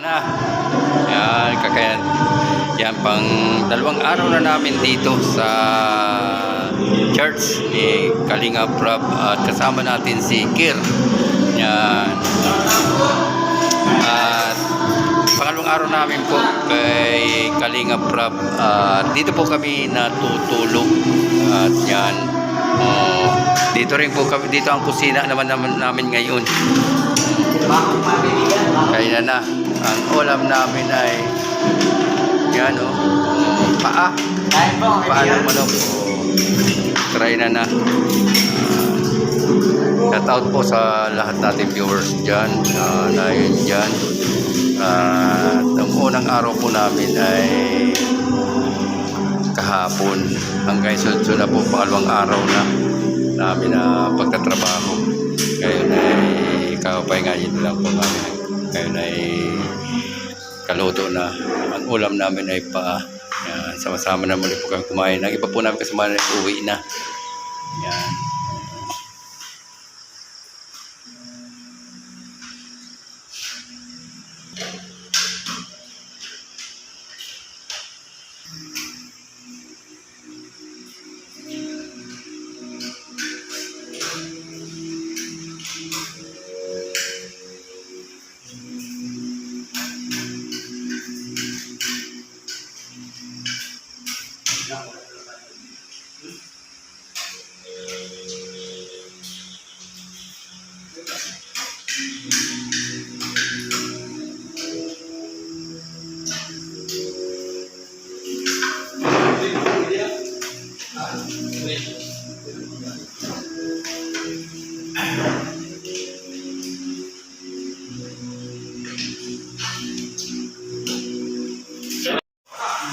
na. Yan, kakayan. Yan, pang 2 araw na namin dito sa church ni Kalinga Prab at kasama natin si Kir. Yan. At pangalawang araw namin po kay Kalinga Prab. Dito po kami natutulog. At yan. Dito rin po kami. Dito ang kusina naman namin ngayon. Kaya na. Ang ulam namin ay yan paa ng manok. Try na. Shout out po sa lahat nating viewers dyan na yun dyan. Ang unang araw po namin ay kahapon. Hanggang sunod na po pangalawang araw na namin na pagtatrabaho. Ngayon ay kapahingayin lang po namin. Ngayon ay kaluto na. Ang ulam namin ay paa. Sama-sama na muli po kami kumain. Ang iba po namin kasama na uwi na. Yan.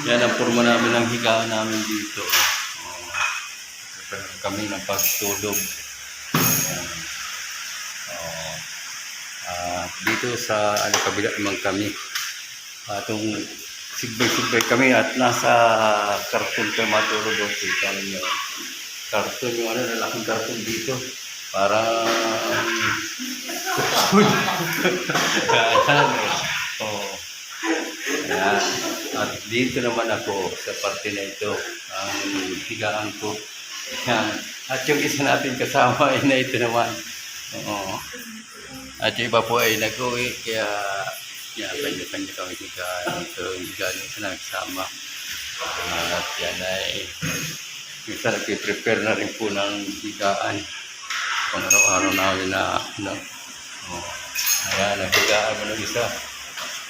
Yan ang forma namin ng higaan namin dito. Kami ng pagtulog. Dito sa kabila naman kami. Itong sigbay-sigbay kami at nasa karton kami matulog. Kita ninyo. Karton, yung lalaking karton dito. Para Ayan. At dito naman ako sa parte na ito ang higaan ko. Ayan. At yung isa natin kasama ay na ito naman. At yung iba po ay nag-uwi kaya kanya-kanya kami higaan. Ito yung higaan yung isa na kasama. At yan ay isa nag-prepare na rin po ng higaan. Pang araw-araw namin na ayan, nag-higaan mo ng isa.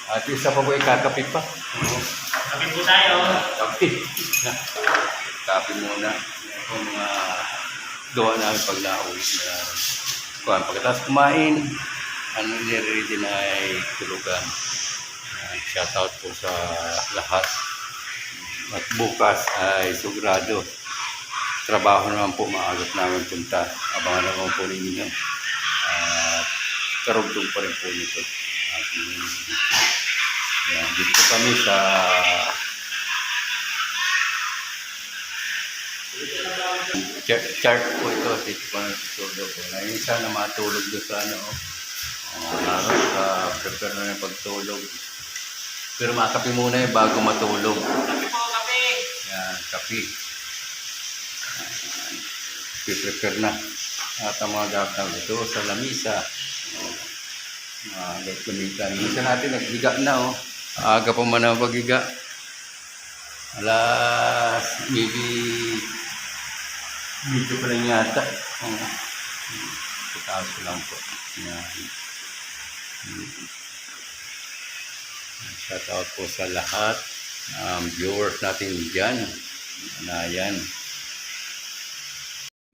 At isa pa po ay kakapit pa. Kapit po tayo. Kapit. Kapit muna. Kung gawa namin pag nauwi na. Pagkatapos kumain, ang nire-ready na ay tulugan. Shout out po sa lahat. At bukas ay sugrado. Trabaho naman po, maagot namin punta. Abangan naman po ninyo. At karugtong pa rin po nito. Yan, dito kami sa church po ito. Dito pa natutulog. Ngayon sana matulog doon sa prepare na yung pagtulog. Pero makape muna bago matulog. Kape po, kape. Yan, kape. Prepare na. At ang mga gagawin ito sa lamisa. Gagamitan. Minsan natin naghiga na Aga pa man ang paghiga. Alas maybe dito pa lang yata. Pataas ko lang po. Yan. Shout out po sa lahat viewers natin dyan. Yan.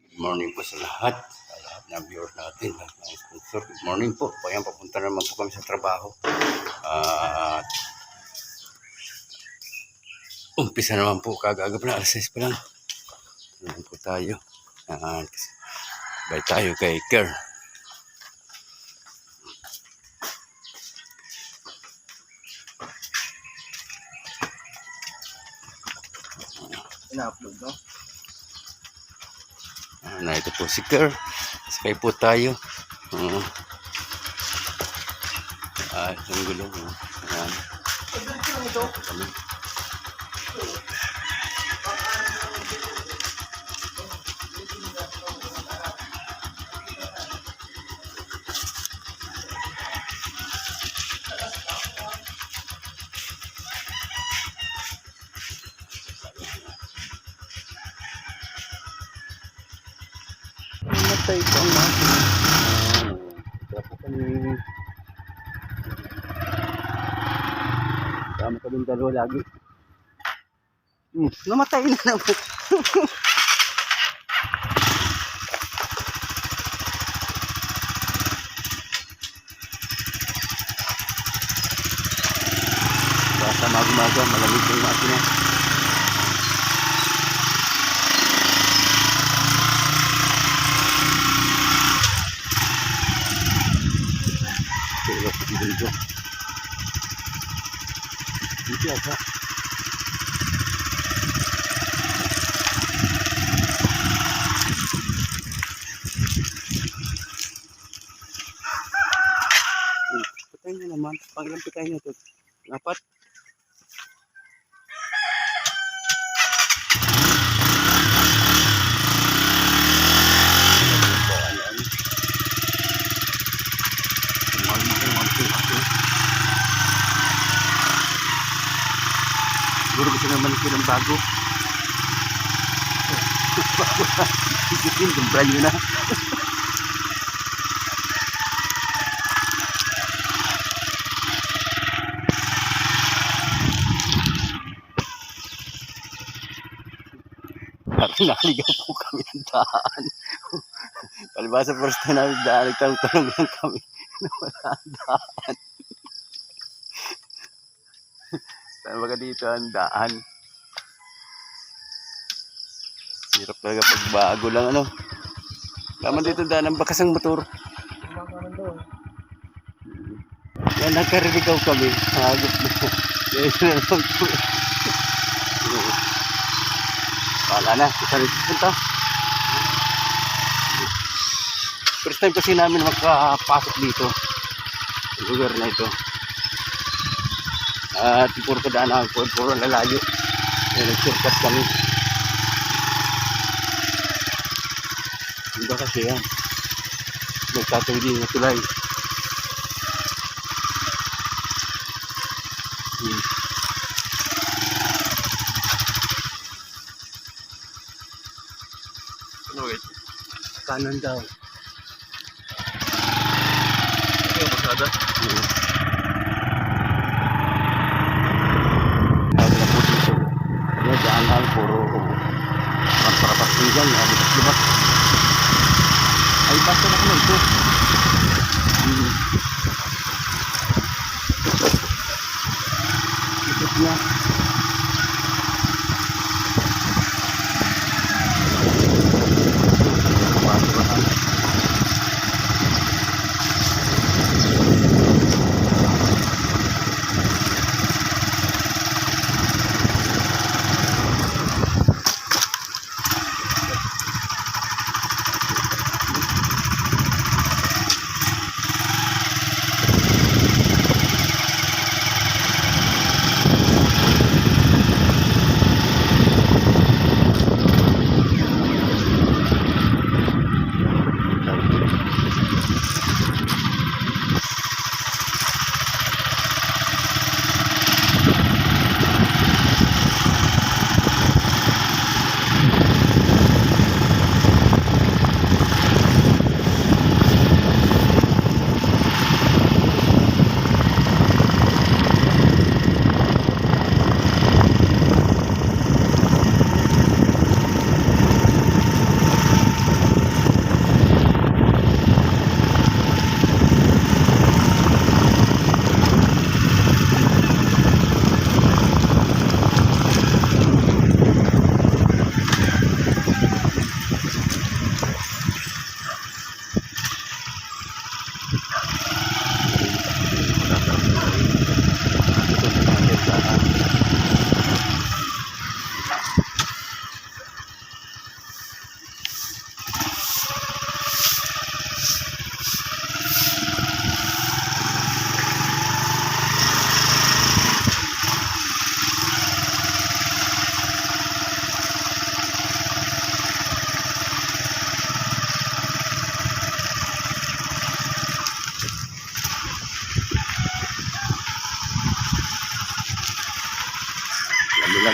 Good morning po sa lahat. Na viewers natin. Good morning po. Ayan, papunta naman po kami sa trabaho. Umpisa naman po kagagap na alas 6 pa lang. Naman po tayo. Bye tayo kay Ker. Ina-upload, no? Ito po si Ker. Sakay po tayo. Ang gulo. Yan. Kami. Namatay ko ang makina. Kaya po kami. Sama kaming dalawa lagi. Namatay na naman. Basta mag-umaga, malamig yung makina. Dito. Dito ata. Patay na naman. Pangilang pitay na ito. Apat. Siguro gusto naman ito ng bago. Isipin, kumpra nyo na. Naligaw po kami ng daan. Palibasa first time namin daan, nagtanong-tanong lang kami na wala ang daan. Saan ba ka dito ang daan? Hirap talaga pag bago lang ano. Laman dito daan ang bakas ng motor. Yan, nagkariligaw kami. Hagop na. Yan na lang po. Wala na, isa rin punta. First time kasi namin makapasok dito sa lugar na ito. At puro daan namin, puro lalayo. Nag-shortcut kami. Hindi kasi yan. Nagtatawid din na tulay. Kanan daw. Ito yung masada? Sabi na po dito. Kaya daan lang puro para-para-pasigan. Libas-libas. Ay, basta na kami ito. Ikot na.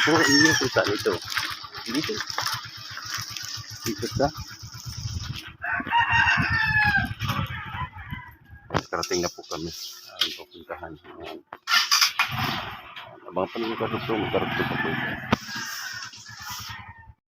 po inyo kung saan ito. Dito. Dito sa. Karating na po kami. Ang pupuntahan. Abang pa nyo ka gusto. Magkarating pa po ito.